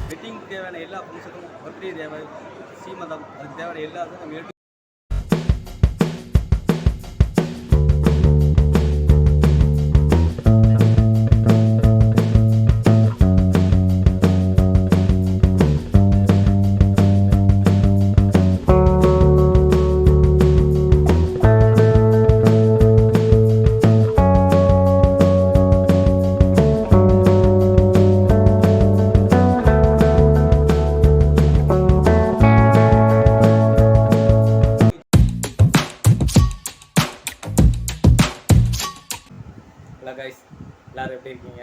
வெட்டிங்க்கு தேவையான எல்லா ஃபங்க்ஷனும், பர்த்டே தேவை, சீமந்தம், அதுக்கு தேவையான எல்லாத்தையும் நம்ம ஹலோ கைஸ், எல்லோரும் எப்படி இருக்கீங்க?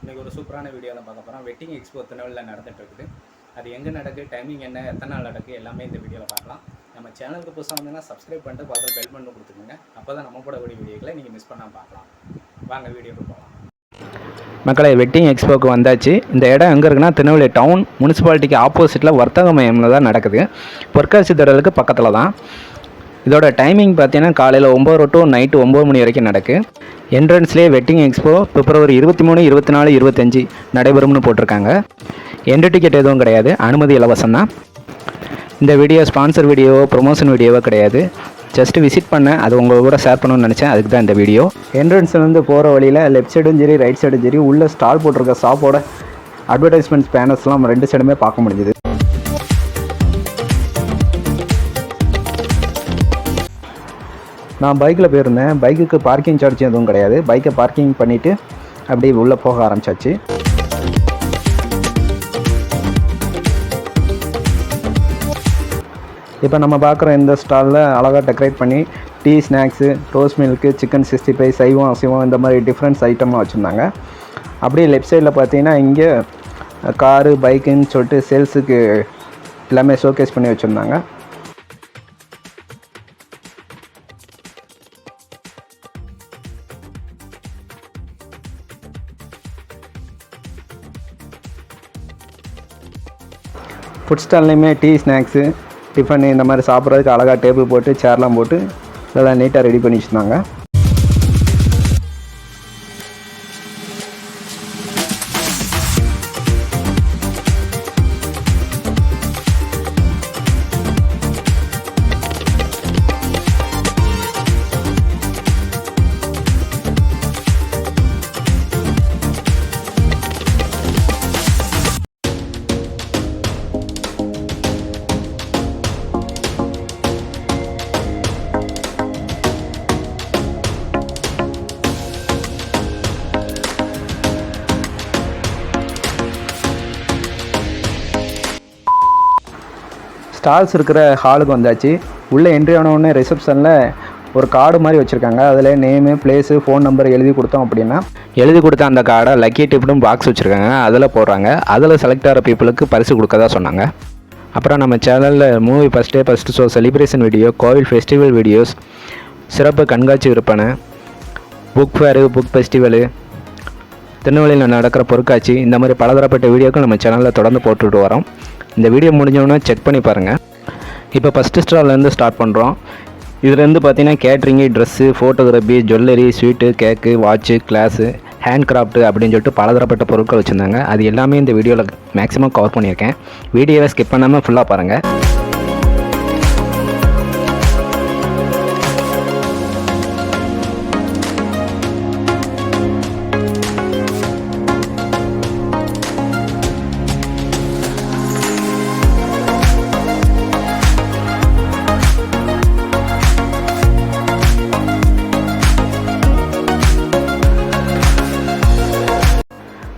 இன்றைக்கி ஒரு சூப்பரான வீடியோவில் பார்க்க போகிறோம். வெட்டிங் எக்ஸ்போ திருநெல்வேலியில் நடந்துகிட்ருக்குது. அது எங்கே நடக்குது, டைமிங் என்ன, எத்தனை நாள் நடக்குது, எல்லாமே இந்த வீடியோவில் பார்க்கலாம். நம்ம சேனலுக்கு புதுசாக வந்தீங்கன்னா சப்ஸ்கிரைப் பண்ணிட்டு பார்த்து பெல் பண்ணி கொடுத்துக்கோங்க. அப்போ தான் நம்ம போடக்கூடிய வீடியோக்களை நீங்கள் மிஸ் பண்ணாமல் பார்க்கலாம். வாங்க வீடியோக்கு போகலாம். மக்களை, வெட்டிங் எக்ஸ்போக்கு வந்தாச்சு. இந்த இடம் எங்கே இருக்குன்னா திருநெல்வேலி டவுன் முனிசிபாலிட்டிக்கு ஆப்போசிட்டில் வர்த்தக மையமில் தான் நடக்குது. பொற்காட்சி திடலுக்கு பக்கத்தில் தான். இதோட டைமிங் பார்த்தீங்கன்னா காலையில் 9 டு நைட்டு 9 மணி வரைக்கும் நடக்கு. என்ட்ரன்ஸ்லேயே வெட்டிங் எக்ஸ்போ பிப்ரவரி 23, 24, 25 நடைபெறும்னு போட்டிருக்காங்க. என்ட்ரி டிக்கெட் எதுவும் கிடையாது, அனுமதி இலவசம் தான். இந்த வீடியோ ஸ்பான்சர் வீடியோவோ ப்ரொமோஷன் வீடியோவோ கிடையாது. ஜஸ்ட்டு விசிட் பண்ணேன், அது உங்கள் கூட ஷேர் பண்ணணும்னு நினச்சேன். அதுக்கு தான் இந்த வீடியோ. என்ட்ரன்ஸ்லேருந்து போகிற வழியில் லெஃப்ட் சைடும் சரி ரைட் சைடும் சரி உள்ள ஸ்டால் போட்டிருக்க ஷாப்போட அட்வர்டைஸ்மெண்ட்ஸ் பேனர்ஸ்லாம் 2 சைடுமே பார்க்க முடிஞ்சுது. நான் பைக்கில் போயிருந்தேன். பைக்குக்கு பார்க்கிங் சார்ஜ் எதுவும் கிடையாது. பைக்கை பார்க்கிங் பண்ணிவிட்டு அப்படியே உள்ளே போக ஆரம்பிச்சாச்சு. இப்போ நம்ம பார்க்குற இந்த ஸ்டாலில் அழகாக டெக்கரேட் பண்ணி tea, snacks, rose milk, chicken 65, சைவம் அசைவம் இந்த மாதிரி டிஃப்ரெண்ட்ஸ் ஐட்டம்லாம் வச்சுருந்தாங்க. அப்படியே லெஃப்ட் சைடில் பார்த்தீங்கன்னா இங்கே காரு, பைக்குன்னு சொல்லிட்டு சேல்ஸுக்கு எல்லாமே ஷோகேஸ் பண்ணி வச்சுருந்தாங்க. ஃபுட் ஸ்டால்லையுமே டீ, ஸ்நாக்ஸு, டிஃபன் இந்த மாதிரி சாப்பிட்றதுக்கு அழகாக டேபிள் போட்டு சேர்லாம் போட்டு இதெல்லாம் நீட்டாக ரெடி பண்ணி வச்சுருந்தாங்க. ஸ்டால்ஸ் இருக்கிற ஹாலுக்கு வந்தாச்சு. உள்ளே என்ட்ரி ஆனவுடனே ரிசப்ஷனில் ஒரு கார்டு மாதிரி வச்சுருக்காங்க. அதில் நேமு, பிளேஸு, ஃபோன் நம்பர் எழுதி கொடுத்தோம் அப்படின்னா எழுதி கொடுத்த அந்த கார்டை லக்கி டிப்னு பாக்ஸ் வச்சுருக்காங்க, அதில் போடுறாங்க. அதில் செலக்ட் ஆகிற பீப்புளுக்கு பரிசு கொடுக்கதா சொன்னாங்க. அப்புறம் நம்ம சேனலில் movie first show, celebration video, கோவில் ஃபெஸ்டிவல் வீடியோஸ், சிறப்பு கண்காட்சி விற்பனை, புக் ஃபேரு, புக் ஃபெஸ்டிவலு, திருநெல்வேலியில் நடக்கிற பொருட்காட்சி, இந்த மாதிரி பலதரப்பட்ட வீடியோக்கள் நம்ம சேனலில் தொடர்ந்து போட்டுட்டு வரோம். இந்த வீடியோ முடிஞ்சோன்னா செக் பண்ணி பாருங்கள். இப்போ ஃபஸ்ட்டு ஸ்டால்லேருந்து ஸ்டார்ட் பண்ணுறோம். இதுலேருந்து பார்த்தீங்கன்னா catering, dress, photography, jewellery, sweet, cake, watch, glass, hand craft அப்படின்னு சொல்லிட்டு பலதரப்பட்ட பொருட்கள் வச்சுருந்தாங்க. அது எல்லாமே இந்த வீடியோவில் மேக்ஸிமம் கவர் பண்ணியிருக்கேன். வீடியோவை ஸ்கிப் பண்ணாமல் ஃபுல்லாக பாருங்கள்.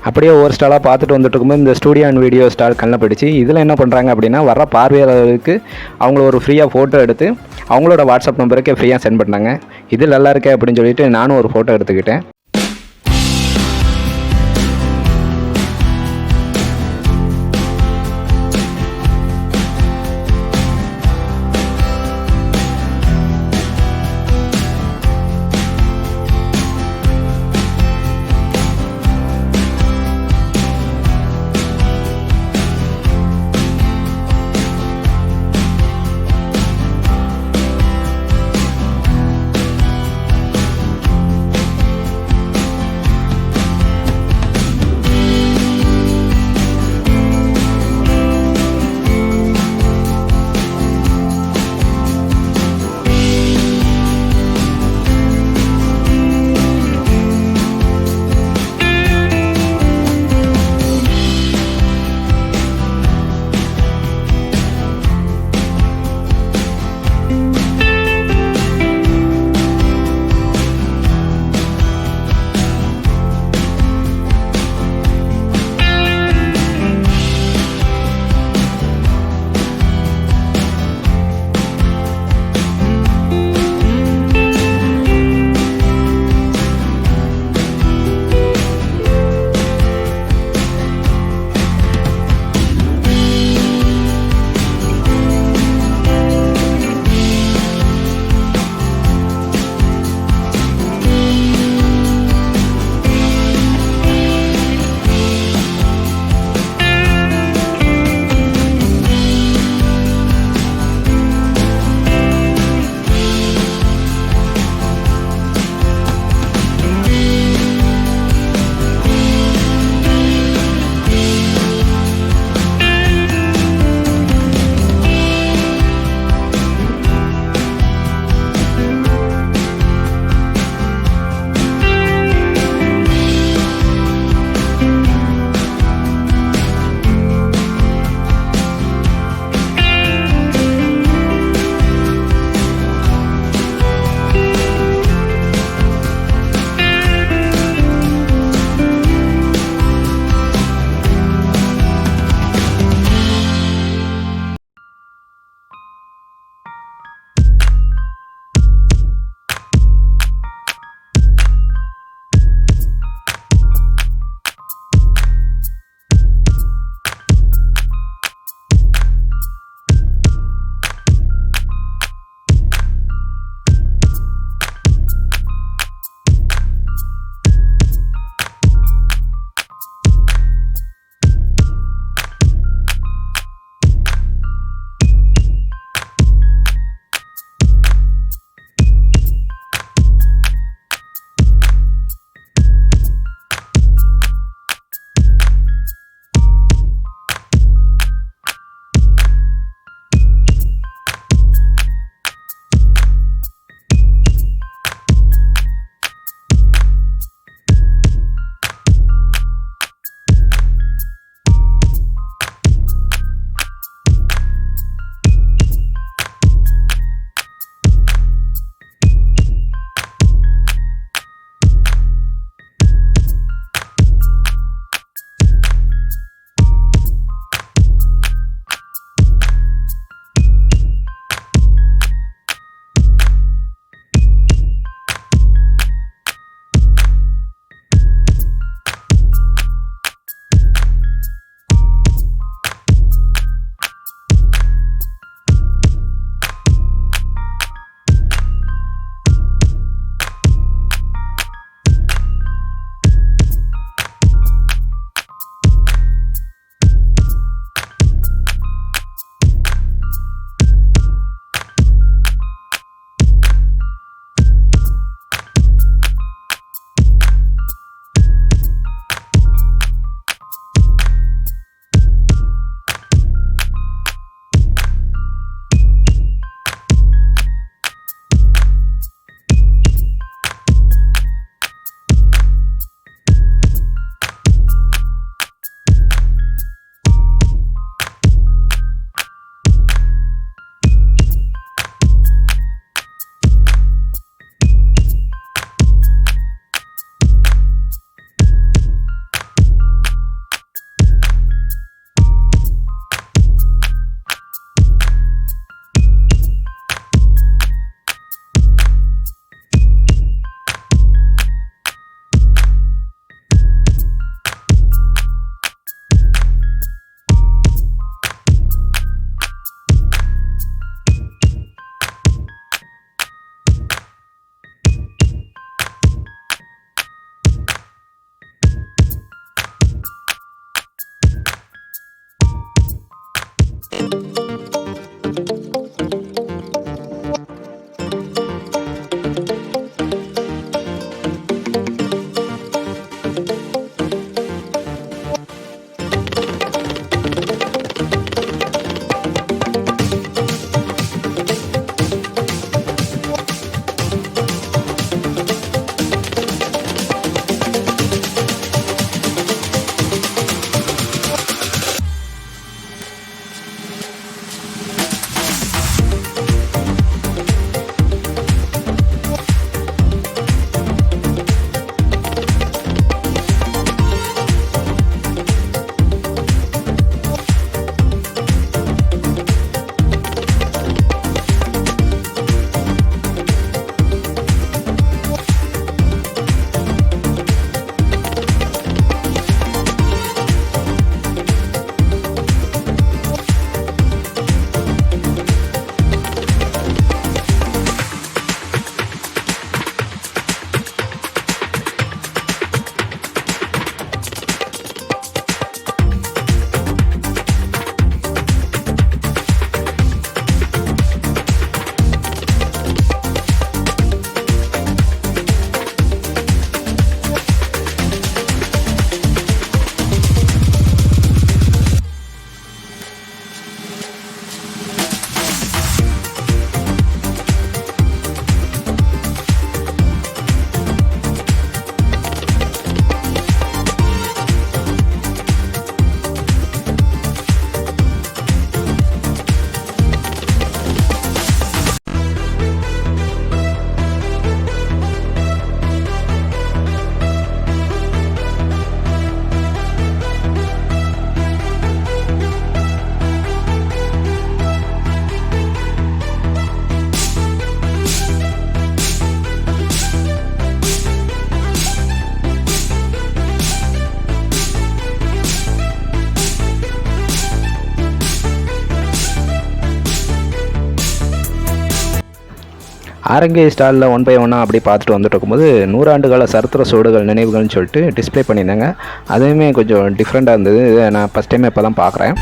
அப்படியே ஒரு ஸ்டாலாக பார்த்துட்டு வந்துட்டு இருக்கும்போது இந்த ஸ்டூடியோ அண்ட் வீடியோ ஸ்டால் கண்ணில் போயிடுச்சு. இதில் என்ன பண்ணுறாங்க அப்படின்னா வர பார்வையாளர்களுக்கு அவங்கள ஒரு ஃப்ரீயாக ஃபோட்டோ எடுத்து அவங்களோட வாட்ஸ்அப் நம்பருக்கு ஃப்ரீயாக சென்ட் பண்ணாங்க. இது நல்லா இருக்கே அப்படின்னு சொல்லிட்டு நானும் ஒரு ஃபோட்டோ எடுத்துக்கிட்டேன். ஆரங்கே ஸ்டாலில் 1 by 1 அப்படி பார்த்துட்டு வந்துட்டு இருக்கும்போது 100 ஆண்டுகால சரித்திர சோடுகள் நினைவுகள்னு சொல்லிட்டு டிஸ்ப்ளே பண்ணியிருந்தாங்க. அதுவுமே கொஞ்சம் டிஃப்ரெண்ட்டாக இருந்தது. இதை நான் ஃபஸ்ட் டைம் இப்போ தான் பார்க்குறேன்.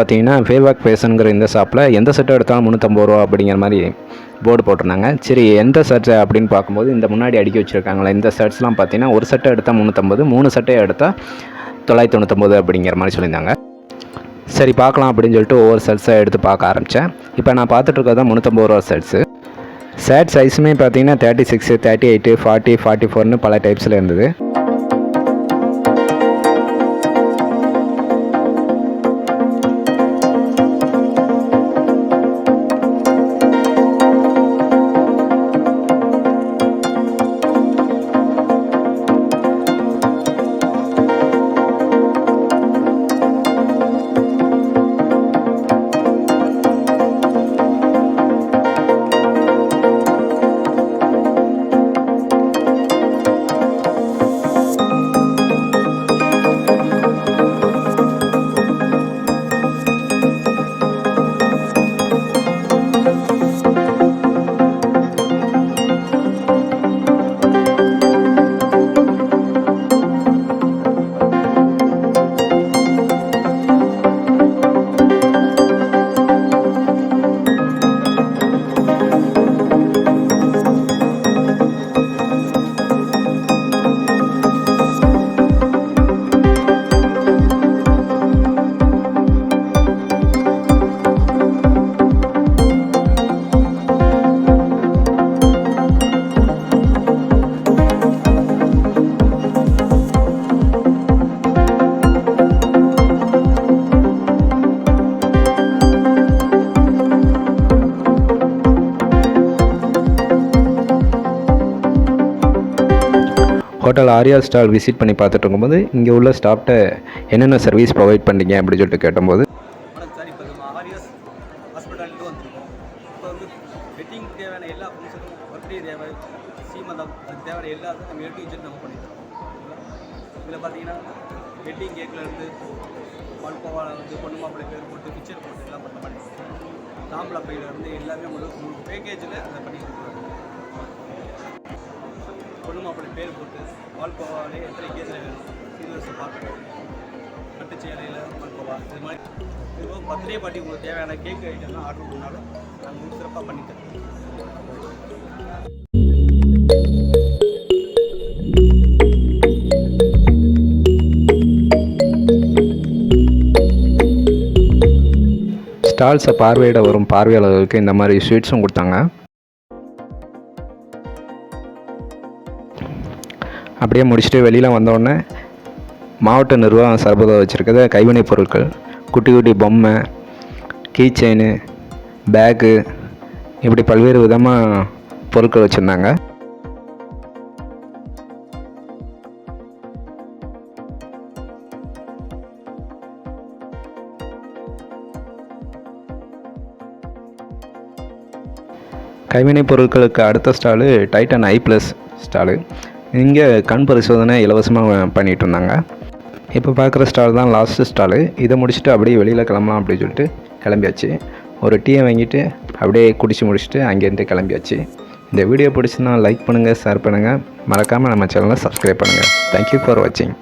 பார்த்தீங்கன்னா ஃபேவாக் ஃபேஷனுங்கிற இந்த ஷாப்பில் எந்த செட்டை எடுத்தாலும் 350 ரூபா அப்படிங்கிற மாதிரி போர்டு போட்டிருந்தாங்க. சரி எந்த ஷர்ட்ஸ் அப்படின்னு பார்க்கும்போது இந்த முன்னாடி அடுக்கி வச்சுருக்காங்களே இந்த ஷர்ட்ஸ்லாம் பார்த்தீங்கன்னா ஒரு செட்டை எடுத்தால் 350, 3 செட்டை எடுத்தால் 999 அப்படிங்கிற மாதிரி சொல்லியிருந்தாங்க. சரி பார்க்கலாம் அப்படின்னு சொல்லிட்டு ஒவ்வொரு ஷர்ட்ஸாக எடுத்து பார்க்க ஆரம்பித்தேன். இப்போ நான் பார்த்துட்டு இருக்கிறது தான் 350 ரூபா ஷர்ட்ஸு. ஷர்ட் சைஸுமே பார்த்தீங்கன்னா 36, 38, 40, 44ன்னு பல டைப்ஸில் இருந்தது. ஹோட்டல் ஆரியா ஸ்டால் விசிட் பண்ணி பார்த்துட்டு இருக்கும்போது இங்கே உள்ள ஸ்டாஃப்ட்ட என்னென்ன சர்வீஸ் ப்ரொவைட் பண்ணீங்க அப்படின்னு சொல்லிட்டு கேட்டபோது, வணக்கம் சார், இப்போ நம்ம ஆரியாஸ் ஹாஸ்பிட்டாலிட்டு வந்திருக்கோம். இப்போ வந்து வெட்டிங் தேவையான எல்லா ஃபங்க்ஷனும், பர்த்டே தேவை, சீமந்தம், அதுக்கு தேவையான எல்லாத்தையும் நம்ம எடுத்து நம்ம பண்ணித்தரோம். இதில் பார்த்தீங்கன்னா வெட்டிங் கேக்கில் பால்கோவாவில் பொண்ணு மாப்பிள்ளை பேர் போட்டு பிக்சர் போட்டு எல்லாம் பண்ண மாதிரி தாம்பளப்பையிலேருந்து எல்லாமே உங்களுக்கு பேக்கேஜில் அதை பண்ணி கொடுக்குறோம். பொண்ணு மாப்பிள்ளை பேர் போட்டு பால்கோவாவிலே எத்தனை கேஜில் வேணும், சீர்வரிசை பார்க்கணும், கட்டுச்சேலையில் பால்கோவா, இது மாதிரி இதுவும் பர்த்டே பார்ட்டி உங்களுக்கு தேவையான கேக் ஐட்டம்லாம் ஆர்டர் பண்ணாலும் நாங்கள் சிறப்பாக பண்ணித்தரோம். ஸ்டால்ஸை பார்வையிட வரும் பார்வையாளர்களுக்கு இந்த மாதிரி ஸ்வீட்ஸும் கொடுத்தாங்க. அப்படியே முடிச்சுட்டு வெளியில் வந்தோடனே மாவட்ட நிர்வாகம் சார்பாக வச்சுருக்கிறத கைவினைப் பொருட்கள், குட்டி குட்டி பொம்மை, கீ செயின், பேக்கு, இப்படி பல்வேறு விதமாக பொருட்கள் வச்சுருந்தாங்க. கைவினைப் பொருட்களுக்கு அடுத்த ஸ்டாலு டைட்டன் i+ ஸ்டாலு. இங்கே கண் பரிசோதனை இலவசமாக பண்ணிகிட்டு இருந்தாங்க. இப்போ பார்க்குற ஸ்டால் தான் லாஸ்ட்டு ஸ்டாலு. இதை முடிச்சுட்டு அப்படியே வெளியில் கிளம்பலாம் அப்படின்னு சொல்லிட்டு கிளம்பியாச்சு. ஒரு டீயை வாங்கிட்டு அப்படியே குடிச்சு முடிச்சுட்டு அங்கேருந்து கிளம்பியாச்சு. இந்த வீடியோ பிடிச்சுன்னா லைக் பண்ணுங்கள், ஷேர் பண்ணுங்கள், மறக்காமல் நம்ம சேனலை சப்ஸ்கிரைப் பண்ணுங்கள். தேங்க்யூ ஃபார் வாட்சிங்.